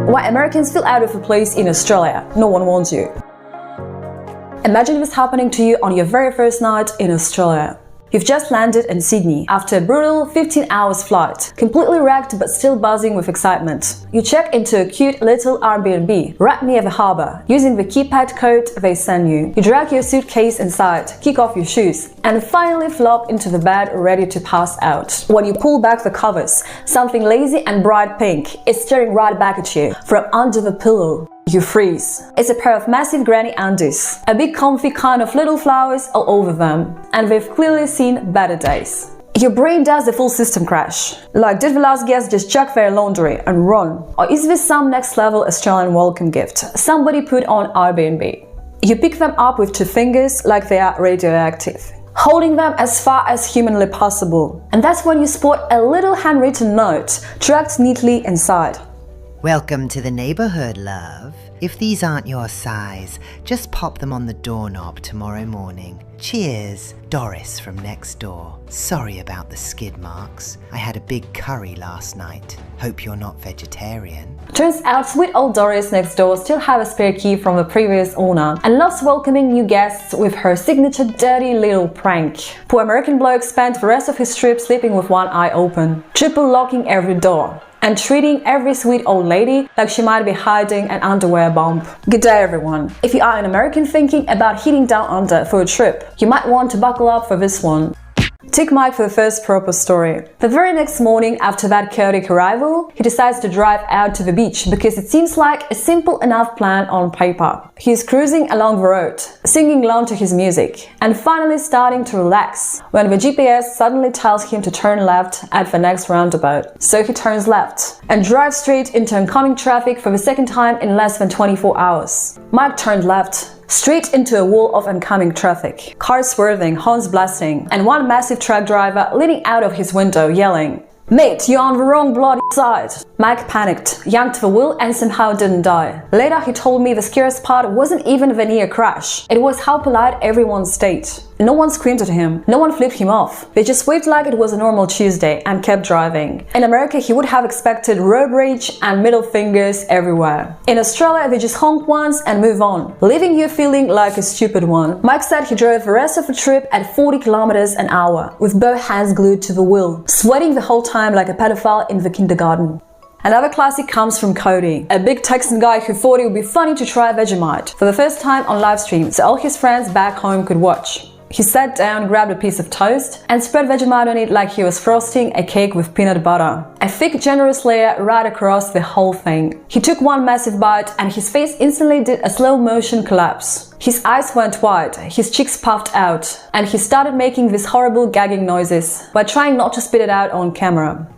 Why Americans feel out of a place in Australia. No one wants you. Imagine this happening to you on your very first night in Australia. You've just landed in Sydney after a brutal 15 hours flight, completely wrecked but still buzzing with excitement. You check into a cute little Airbnb right near the harbour, using the keypad code they send you. You drag your suitcase inside, kick off your shoes, and finally flop into the bed ready to pass out. When you pull back the covers, something lazy and bright pink is staring right back at you from under the pillow. You freeze. It's a pair of massive granny undies, a big comfy kind of little flowers all over them, and they've clearly seen better days. Your brain does the full system crash. Like, did the last guest just chuck their laundry and run? Or is this some next level Australian welcome gift somebody put on Airbnb? You pick them up with 2 fingers like they are radioactive, holding them as far as humanly possible. And that's when you spot a little handwritten note tucked neatly inside. Welcome to the neighborhood, love. If these aren't your size, just pop them on the doorknob tomorrow morning. Cheers, Doris from next door. Sorry about the skid marks. I had a big curry last night. Hope you're not vegetarian. Turns out sweet old Doris next door still has a spare key from the previous owner and loves welcoming new guests with her signature dirty little prank. Poor American bloke spent the rest of his trip sleeping with one eye open, triple locking every door, and treating every sweet old lady like she might be hiding an underwear bomb. Good day, everyone. If you are an American thinking about heading down under for a trip, you might want to buckle up for this one. Tick Mike for the first proper story. The very next morning after that chaotic arrival, he decides to drive out to the beach because it seems like a simple enough plan on paper. He's cruising along the road, singing along to his music, and finally starting to relax when the GPS suddenly tells him to turn left at the next roundabout. So he turns left and drives straight into oncoming traffic for the second time in less than 24 hours. Mike turned left, straight into a wall of oncoming traffic, cars swerving, horns blasting, and one massive truck driver leaning out of his window yelling, "Mate, you're on the wrong bloody side." Mike panicked, yanked the wheel, and somehow didn't die. Later he told me the scariest part wasn't even the near crash, it was how polite everyone stayed. No one screamed at him, no one flipped him off. They just waved like it was a normal Tuesday and kept driving. In America he would have expected road rage and middle fingers everywhere. In Australia they just honk once and move on, leaving you feeling like a stupid one. Mike said he drove the rest of the trip at 40 kilometers an hour, with both hands glued to the wheel, sweating the whole time like a pedophile in the kindergarten. Another classic comes from Cody, a big Texan guy who thought it would be funny to try Vegemite for the first time on live stream so all his friends back home could watch. He sat down, grabbed a piece of toast, and spread Vegemite on it like he was frosting a cake with peanut butter. A thick, generous layer right across the whole thing. He took one massive bite and his face instantly did a slow motion collapse. His eyes went wide, his cheeks puffed out, and he started making these horrible gagging noises while trying not to spit it out on camera.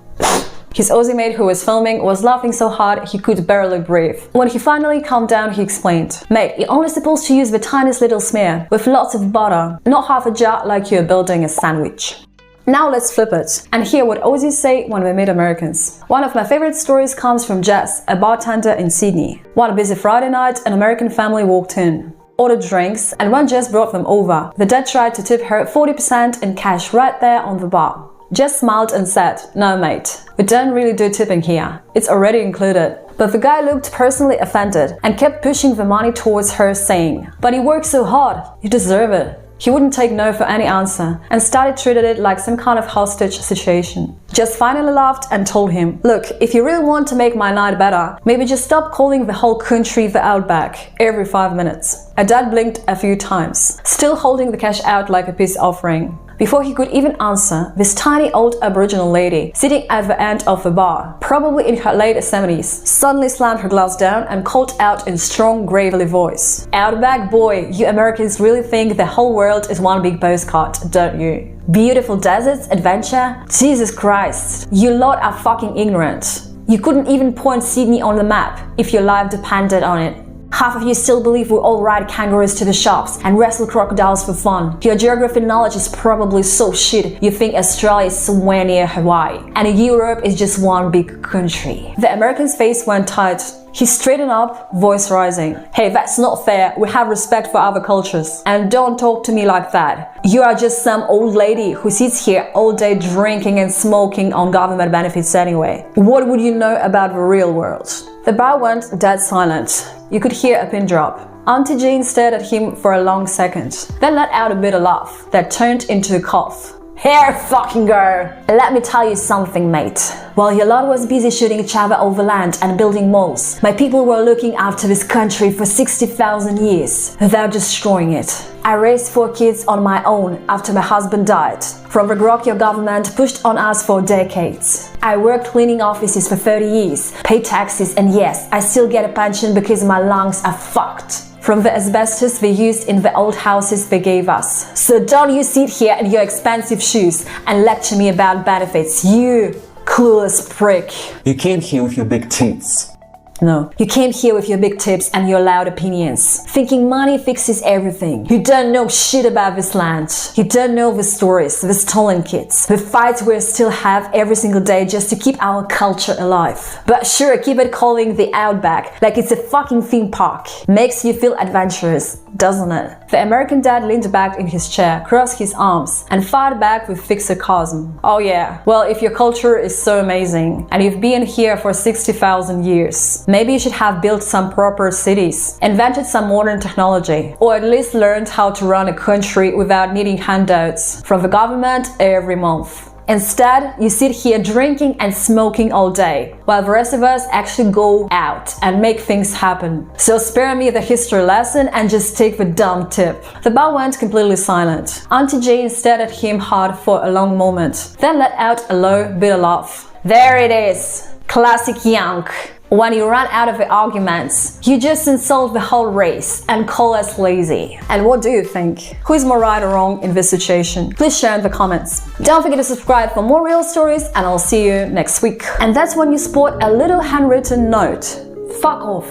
His Aussie mate who was filming was laughing so hard he could barely breathe. When he finally calmed down, he explained, "Mate, you're only supposed to use the tiniest little smear with lots of butter, not half a jar like you're building a sandwich." Now let's flip it and hear what Aussies say when they meet Americans. One of my favorite stories comes from Jess, a bartender in Sydney. One busy Friday night, an American family walked in, ordered drinks, and when Jess brought them over, the dad tried to tip her 40% in cash right there on the bar. Jess smiled and said, "No mate, we don't really do tipping here. It's already included." But the guy looked personally offended and kept pushing the money towards her saying, "But you work so hard, you deserve it." He wouldn't take no for any answer and started treating it like some kind of hostage situation. Jess finally laughed and told him, "Look, if you really want to make my night better, maybe just stop calling the whole country the Outback every 5 minutes." Her dad blinked a few times, still holding the cash out like a peace offering. Before he could even answer, this tiny old Aboriginal lady sitting at the end of the bar, probably in her late 70s, suddenly slammed her glass down and called out in strong, gravelly voice, "Outback boy, you Americans really think the whole world is one big postcard, don't you? Beautiful deserts, adventure? Jesus Christ, you lot are fucking ignorant. You couldn't even point Sydney on the map if your life depended on it. Half of you still believe we all ride kangaroos to the shops and wrestle crocodiles for fun. Your geography knowledge is probably so shit you think Australia is somewhere near Hawaii and Europe is just one big country." The American's face went tight. He straightened up, voice rising. "Hey, that's not fair. We have respect for other cultures. And don't talk to me like that. You are just some old lady who sits here all day drinking and smoking on government benefits anyway. What would you know about the real world?" The bar went dead silent. You could hear a pin drop. Auntie Jean stared at him for a long second, then let out a bitter laugh that turned into a cough. Here, fucking girl! Let me tell you something, mate. While your lot was busy shooting each other over land and building malls, my people were looking after this country for 60,000 years without destroying it. I raised 4 kids on my own after my husband died, from the grok your government pushed on us for decades. I worked cleaning offices for 30 years, paid taxes, and yes, I still get a pension because my lungs are fucked from the asbestos they used in the old houses they gave us. So don't you sit here in your expensive shoes and lecture me about benefits, you clueless prick. You came here with your big tits. No, you came here with your big tips and your loud opinions, thinking money fixes everything. You don't know shit about this land. You don't know the stories, the stolen kids, the fights we still have every single day just to keep our culture alive. But sure, keep it calling the Outback like it's a fucking theme park. Makes you feel adventurous, doesn't it? The American dad leaned back in his chair, crossed his arms, and fired back with thick sarcasm. Oh yeah, well, if your culture is so amazing, and you've been here for 60,000 years, maybe you should have built some proper cities, invented some modern technology, or at least learned how to run a country without needing handouts from the government every month. Instead, you sit here drinking and smoking all day, while the rest of us actually go out and make things happen. So spare me the history lesson and just take the dumb tip. The bar went completely silent. Auntie Jane stared at him hard for a long moment, then let out a low, bitter laugh. There it is! Classic Yank. When you run out of the arguments, you just insult the whole race and call us lazy. And what do you think? Who is more right or wrong in this situation? Please share in the comments. Don't forget to subscribe for more real stories, and I'll see you next week. And that's when you sport a little handwritten note. Fuck off.